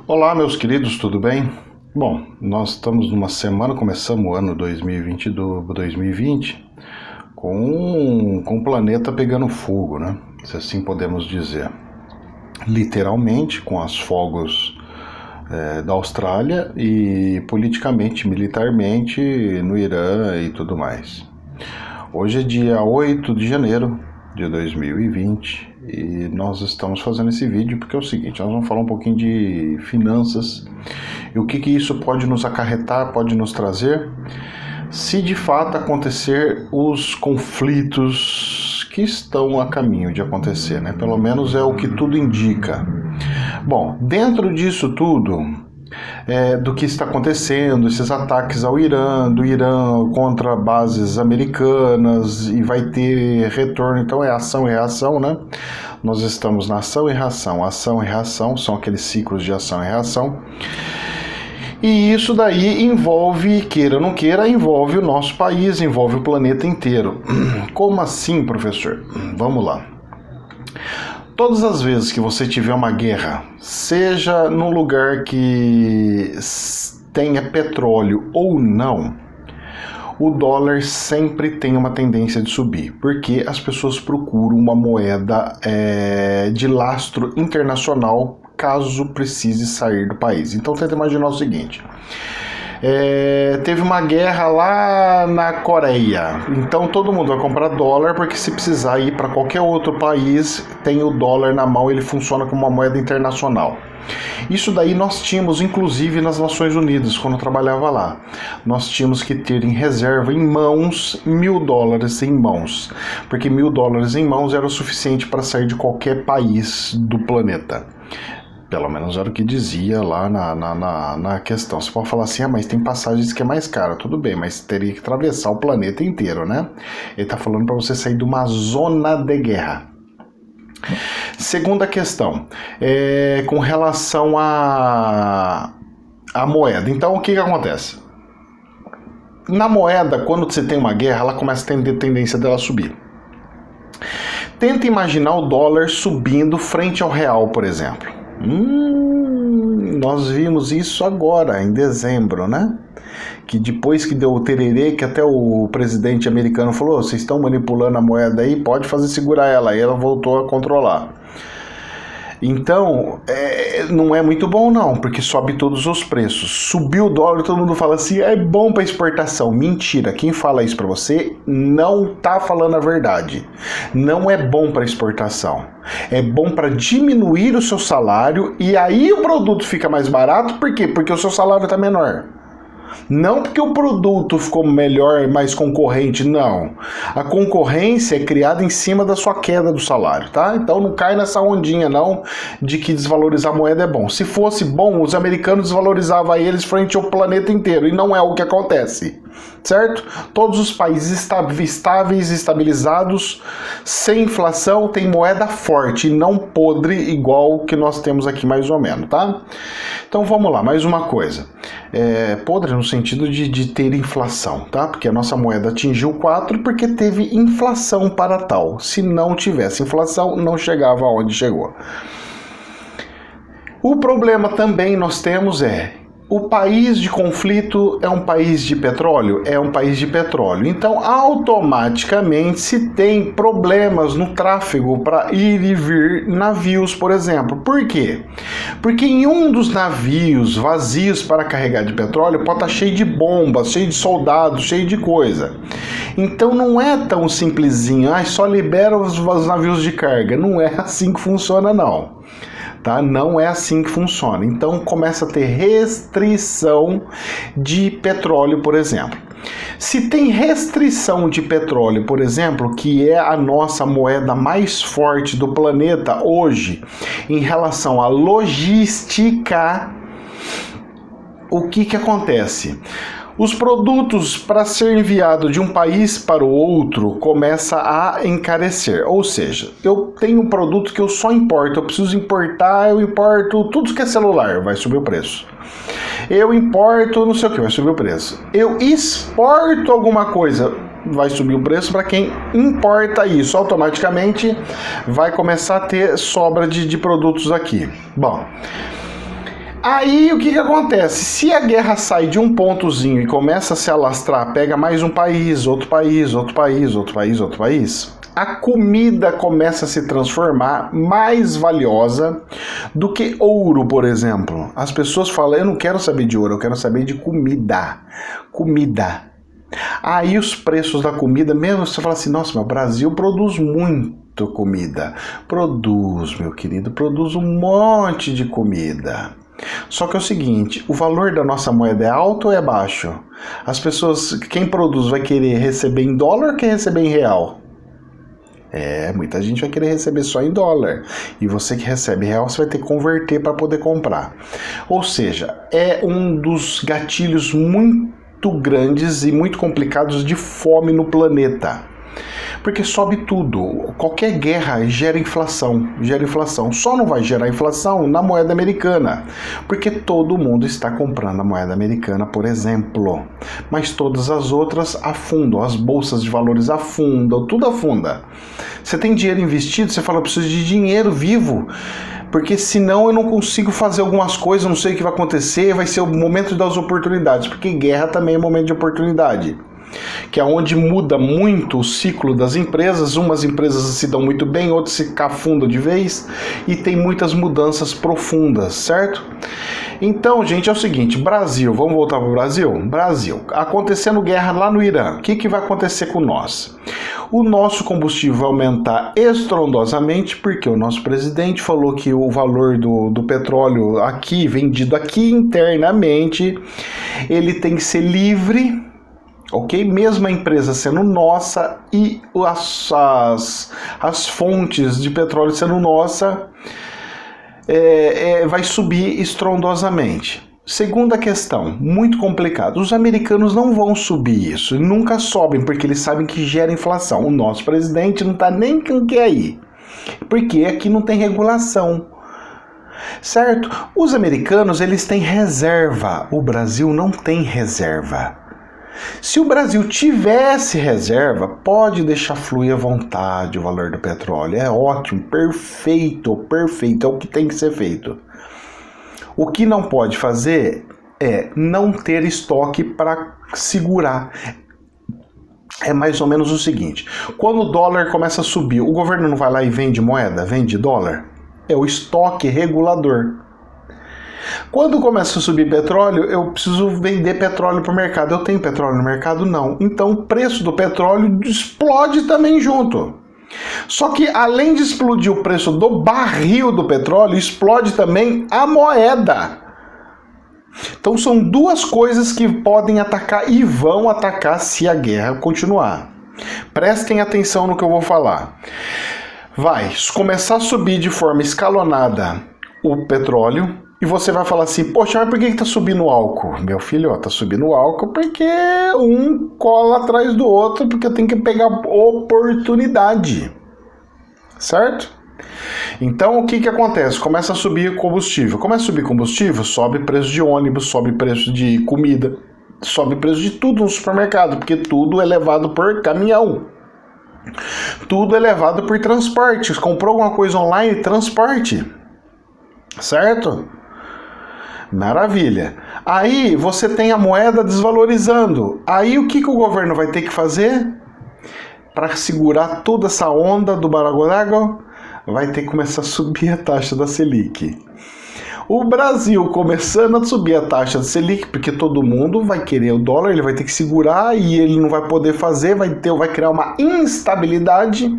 Olá, meus queridos, tudo bem? Bom, nós estamos numa semana, começamos o ano 2020 com o planeta pegando fogo, né? Se assim podemos dizer. Literalmente, com os fogos da Austrália e politicamente, militarmente no Irã e tudo mais. Hoje é dia 8 de janeiro de 2020 e nós estamos fazendo esse vídeo porque é o seguinte, nós vamos falar um pouquinho de finanças e o que isso pode nos acarretar, pode nos trazer, se de fato acontecer os conflitos que estão a caminho de acontecer, né? Pelo menos é o que tudo indica. Bom, dentro disso tudo, do que está acontecendo, esses ataques ao Irã, do Irã contra bases americanas, e vai ter retorno, então é ação e reação, né? Nós estamos na ação e reação, são aqueles ciclos de ação e reação, e isso daí envolve, queira ou não queira, envolve o nosso país, envolve o planeta inteiro. Como assim, professor? Vamos lá. Todas as vezes que você tiver uma guerra, seja num lugar que tenha petróleo ou não, o dólar sempre tem uma tendência de subir, porque as pessoas procuram uma moeda de lastro internacional caso precise sair do país. Então tenta imaginar o seguinte. Teve uma guerra lá na Coreia, então todo mundo vai comprar dólar, porque se precisar ir para qualquer outro país, tem o dólar na mão, ele funciona como uma moeda internacional. Isso daí nós tínhamos, inclusive, nas Nações Unidas, quando eu trabalhava lá. Nós tínhamos que ter em reserva, em mãos, $1.000 em mãos, porque $1.000 em mãos era o suficiente para sair de qualquer país do planeta. Pelo menos era o que dizia lá na questão. Você pode falar assim, mas tem passagens que é mais cara. Tudo bem, mas teria que atravessar o planeta inteiro, né? Ele está falando para você sair de uma zona de guerra. Segunda questão, com relação à moeda. Então, o que acontece? Na moeda, quando você tem uma guerra, ela começa a ter tendência dela subir. Tenta imaginar o dólar subindo frente ao real, por exemplo. Nós vimos isso agora, em dezembro, né? Que depois que deu o tererê, que até o presidente americano falou, vocês estão manipulando a moeda aí, pode fazer segurar ela, aí ela voltou a controlar. Então, não é muito bom não, porque sobe todos os preços. Subiu o dólar, todo mundo fala assim, é bom para exportação. Mentira, quem fala isso para você não tá falando a verdade. Não é bom para exportação. É bom para diminuir o seu salário e aí o produto fica mais barato. Por quê? Porque o seu salário tá menor. Não porque o produto ficou melhor, mais concorrente, não. A concorrência é criada em cima da sua queda do salário, tá? Então não cai nessa ondinha, não, de que desvalorizar a moeda é bom. Se fosse bom, os americanos desvalorizavam eles frente ao planeta inteiro, e não é o que acontece, certo? Todos os países estáveis, estabilizados, sem inflação, tem moeda forte, e não podre, igual que nós temos aqui mais ou menos, tá? Então vamos lá, mais uma coisa. Podre no sentido de ter inflação, tá? Porque a nossa moeda atingiu 4 porque teve inflação para tal. Se não tivesse inflação, não chegava aonde chegou. O problema também nós temos o país de conflito é um país de petróleo? É um país de petróleo. Então, automaticamente, se tem problemas no tráfego para ir e vir navios, por exemplo. Por quê? Porque em um dos navios vazios para carregar de petróleo pode estar cheio de bombas, cheio de soldados, cheio de coisa. Então, não é tão simplesinho, só libera os navios de carga. Não é assim que funciona, não. Tá? Não é assim que funciona. Então começa a ter restrição de petróleo, por exemplo. Se tem restrição de petróleo, por exemplo, que é a nossa moeda mais forte do planeta hoje, em relação à logística, o que acontece? Os produtos para ser enviado de um país para o outro começa a encarecer, ou seja, eu tenho um produto que eu só importo, eu preciso importar, eu importo tudo que é celular, vai subir o preço. Eu importo não sei o que, vai subir o preço. Eu exporto alguma coisa, vai subir o preço para quem importa isso, automaticamente vai começar a ter sobra de produtos aqui. Bom, Aí o que acontece? Se a guerra sai de um pontozinho e começa a se alastrar, pega mais um país, outro país, outro país, outro país, outro país, a comida começa a se transformar mais valiosa do que ouro, por exemplo. As pessoas falam, eu não quero saber de ouro, eu quero saber de comida. Comida. Aí os preços da comida, mesmo você fala assim, nossa, mas o Brasil produz muito comida. Produz, meu querido, produz um monte de comida. Só que é o seguinte, o valor da nossa moeda é alto ou é baixo? As pessoas, quem produz vai querer receber em dólar ou quer receber em real? Muita gente vai querer receber só em dólar. E você que recebe real, você vai ter que converter para poder comprar. Ou seja, é um dos gatilhos muito grandes e muito complicados de fome no planeta. Porque sobe tudo. Qualquer guerra gera inflação. Só não vai gerar inflação na moeda americana. Porque todo mundo está comprando a moeda americana, por exemplo. Mas todas as outras afundam. As bolsas de valores afundam. Tudo afunda. Você tem dinheiro investido, você fala, eu preciso de dinheiro vivo. Porque senão eu não consigo fazer algumas coisas, não sei o que vai acontecer, vai ser o momento das oportunidades. Porque guerra também é momento de oportunidade. Que é onde muda muito o ciclo das empresas, umas empresas se dão muito bem, outras se cafundam de vez, e tem muitas mudanças profundas, certo? Então, gente, é o seguinte, Brasil, vamos voltar para o Brasil? Brasil, acontecendo guerra lá no Irã, o que vai acontecer com nós? O nosso combustível vai aumentar estrondosamente, porque o nosso presidente falou que o valor do petróleo aqui, vendido aqui internamente, ele tem que ser livre, ok? Mesmo a empresa sendo nossa e as fontes de petróleo sendo nossa, vai subir estrondosamente. Segunda questão, muito complicado. Os americanos não vão subir isso, nunca sobem, porque eles sabem que gera inflação. O nosso presidente não está nem com que aí, porque aqui não tem regulação. Certo? Os americanos, eles têm reserva. O Brasil não tem reserva. Se o Brasil tivesse reserva, pode deixar fluir à vontade o valor do petróleo. É ótimo, perfeito, é o que tem que ser feito. O que não pode fazer é não ter estoque para segurar. É mais ou menos o seguinte, quando o dólar começa a subir, o governo não vai lá e vende moeda, vende dólar? É o estoque regulador. Quando começa a subir petróleo, eu preciso vender petróleo para o mercado. Eu tenho petróleo no mercado? Não. Então o preço do petróleo explode também junto. Só que além de explodir o preço do barril do petróleo, explode também a moeda. Então são duas coisas que podem atacar e vão atacar se a guerra continuar. Prestem atenção no que eu vou falar. Vai começar a subir de forma escalonada o petróleo, e você vai falar assim, poxa, mas por que está subindo o álcool? Meu filho, está subindo o álcool porque um cola atrás do outro, porque eu tenho que pegar oportunidade, certo? Então, o que acontece? Começa a subir combustível. Começa a subir combustível, sobe preço de ônibus, sobe preço de comida, sobe preço de tudo no supermercado, porque tudo é levado por caminhão. Tudo é levado por transporte. Comprou alguma coisa online, transporte. Certo? Maravilha. Aí você tem a moeda desvalorizando. Aí o que o governo vai ter que fazer? Para segurar toda essa onda do baragodago, vai ter que começar a subir a taxa da Selic. O Brasil começando a subir a taxa da Selic, porque todo mundo vai querer o dólar, ele vai ter que segurar e ele não vai poder fazer, vai criar uma instabilidade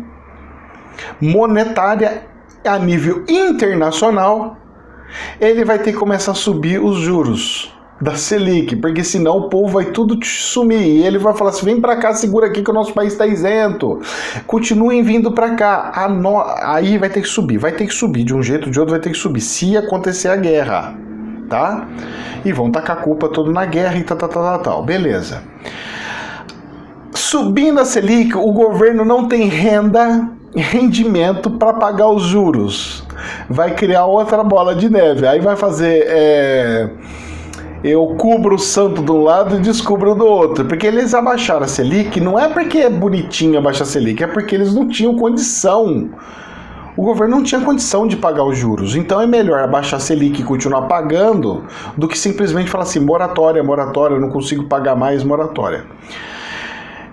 monetária a nível internacional. Ele vai ter que começar a subir os juros da Selic, porque senão o povo vai tudo sumir, e ele vai falar assim, vem pra cá, segura aqui que o nosso país está isento, continuem vindo pra cá, aí vai ter que subir, de um jeito ou de outro vai ter que subir, se acontecer a guerra, tá? E vão tacar a culpa toda na guerra e tal, beleza. Subindo a Selic, o governo não tem rendimento para pagar os juros. Vai criar outra bola de neve. Aí vai fazer... eu cubro o santo de um lado e descubro do outro. Porque eles abaixaram a Selic, não é porque é bonitinho abaixar a Selic, é porque eles não tinham condição. o governo não tinha condição de pagar os juros. Então é melhor abaixar a Selic e continuar pagando do que simplesmente falar assim, moratória, eu não consigo pagar mais, moratória.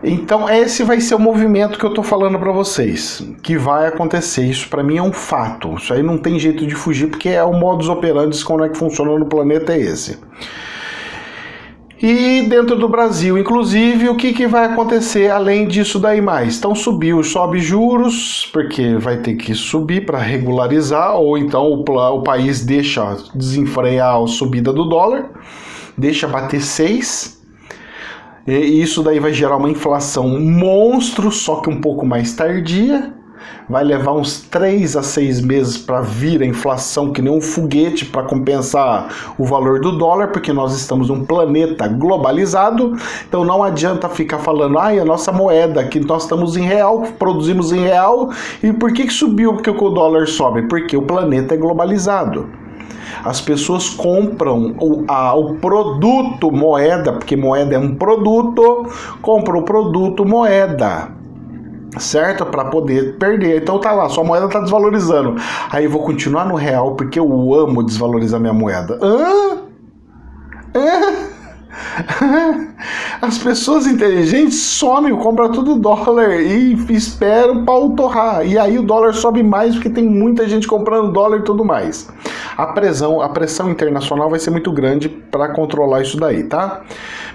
Então esse vai ser o movimento que eu tô falando para vocês, que vai acontecer. Isso para mim é um fato. Isso aí não tem jeito de fugir, porque é o modus operandi, como é que funciona no planeta é esse. E dentro do Brasil, inclusive, o que vai acontecer além disso daí mais? Então sobe juros, porque vai ter que subir para regularizar, ou então o país deixa desenfrear a subida do dólar, deixa bater 6, e isso daí vai gerar uma inflação monstro, só que um pouco mais tardia. Vai levar uns 3 a 6 meses para vir a inflação que nem um foguete para compensar o valor do dólar, porque nós estamos num planeta globalizado, então não adianta ficar falando, a nossa moeda, que nós estamos em real, produzimos em real, e por que subiu porque o dólar sobe? Porque o planeta é globalizado. As pessoas compram o produto moeda, porque moeda é um produto, compram o produto moeda, certo? Para poder perder. Então tá lá, sua moeda tá desvalorizando. Aí eu vou continuar no real porque eu amo desvalorizar minha moeda. As pessoas inteligentes somem, compram tudo dólar e esperam o pau torrar. E aí o dólar sobe mais porque tem muita gente comprando dólar e tudo mais. A pressão internacional vai ser muito grande para controlar isso daí, tá?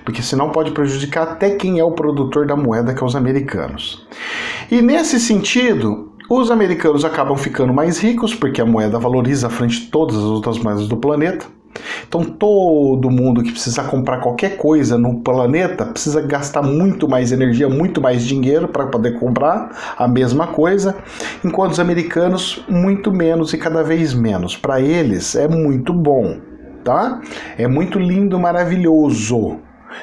Porque senão pode prejudicar até quem é o produtor da moeda, que é os americanos. E nesse sentido, os americanos acabam ficando mais ricos, porque a moeda valoriza à frente de todas as outras moedas do planeta. Então todo mundo que precisa comprar qualquer coisa no planeta precisa gastar muito mais energia, muito mais dinheiro para poder comprar a mesma coisa, enquanto os americanos muito menos e cada vez menos. Para eles é muito bom, tá? É muito lindo, maravilhoso.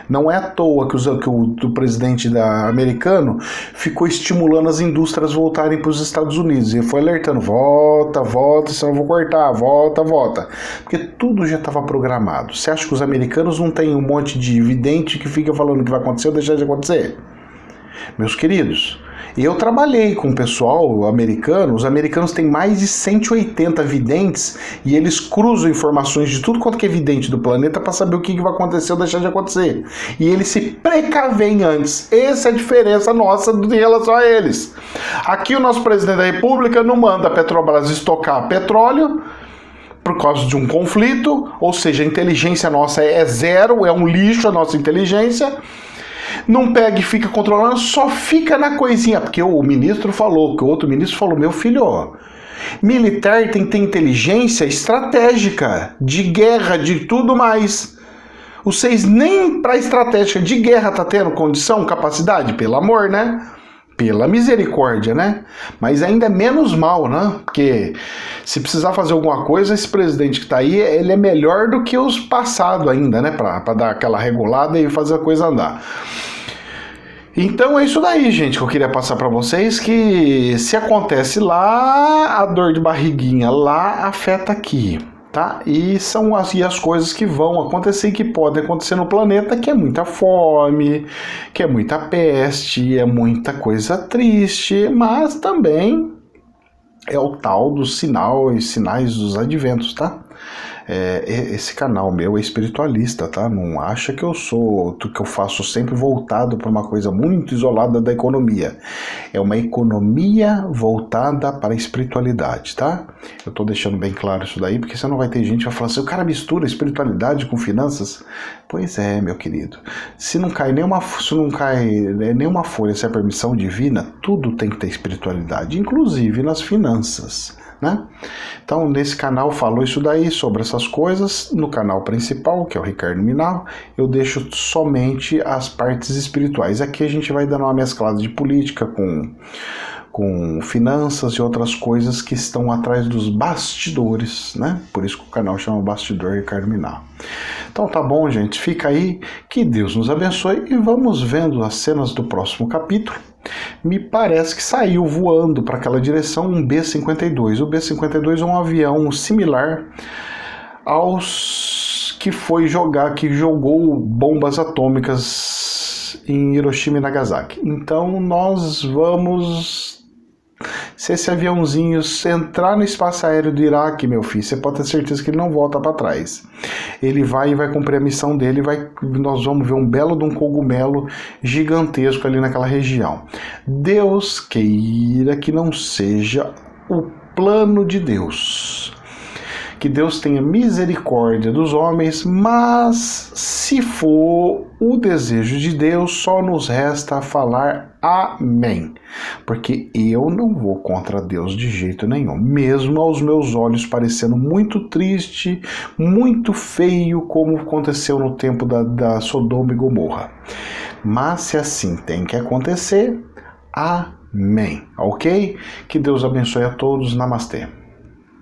Não é à toa que o presidente americano ficou estimulando as indústrias voltarem para os Estados Unidos. Ele foi alertando, volta, senão eu vou cortar, volta. Porque tudo já estava programado. Você acha que os americanos não têm um monte de vidente que fica falando que vai acontecer ou deixar de acontecer? Meus queridos, eu trabalhei com o pessoal americano, os americanos têm mais de 180 videntes e eles cruzam informações de tudo quanto que é vidente do planeta para saber o que vai acontecer ou deixar de acontecer. E eles se precavem antes. Essa é a diferença nossa em relação a eles. Aqui o nosso presidente da República não manda a Petrobras estocar petróleo por causa de um conflito, ou seja, a inteligência nossa é zero, é um lixo a nossa inteligência. Não pega e fica controlando, só fica na coisinha, porque o ministro falou, que o outro ministro falou, meu filho, militar tem que ter inteligência estratégica, de guerra, de tudo mais. Vocês nem para estratégica de guerra tá tendo condição, capacidade, pelo amor, né? Pela misericórdia, né? Mas ainda é menos mal, né? Porque se precisar fazer alguma coisa, esse presidente que tá aí, ele é melhor do que os passados ainda, né? Pra dar aquela regulada e fazer a coisa andar. Então é isso daí, gente, que eu queria passar para vocês, que se acontece lá, a dor de barriguinha lá afeta aqui, tá? E são as coisas que vão acontecer e que podem acontecer no planeta, que é muita fome, que é muita peste, é muita coisa triste, mas também é o tal dos sinais dos adventos, tá? Esse canal meu é espiritualista, tá? Não acha que que eu faço sempre voltado para uma coisa muito isolada da economia. É uma economia voltada para a espiritualidade, tá? Eu tô deixando bem claro isso daí, porque senão vai ter gente que vai falar assim, o cara mistura espiritualidade com finanças. Pois é, meu querido. Se não cai nenhuma folha, se é permissão divina, tudo tem que ter espiritualidade, inclusive nas finanças, né? Então nesse canal falou isso daí, sobre essas coisas. No canal principal, que é o Ricardo Minal, eu deixo somente as partes espirituais. Aqui a gente vai dando uma mesclada de política com finanças e outras coisas que estão atrás dos bastidores, né? Por isso que o canal chama Bastidor Ricardo Minal. Então tá bom, gente, fica aí, que Deus nos abençoe e vamos vendo as cenas do próximo capítulo. Me parece que saiu voando para aquela direção um B-52. O B-52 é um avião similar aos que jogou bombas atômicas em Hiroshima e Nagasaki. Então nós vamos Se esse aviãozinho entrar no espaço aéreo do Iraque, meu filho, você pode ter certeza que ele não volta para trás. Ele vai e vai cumprir a missão dele, nós vamos ver um belo de um cogumelo gigantesco ali naquela região. Deus queira que não seja o plano de Deus. Que Deus tenha misericórdia dos homens, mas se for o desejo de Deus, só nos resta falar amém. Porque eu não vou contra Deus de jeito nenhum, mesmo aos meus olhos parecendo muito triste, muito feio, como aconteceu no tempo da Sodoma e Gomorra. Mas se assim tem que acontecer, amém, ok? Que Deus abençoe a todos, namastê.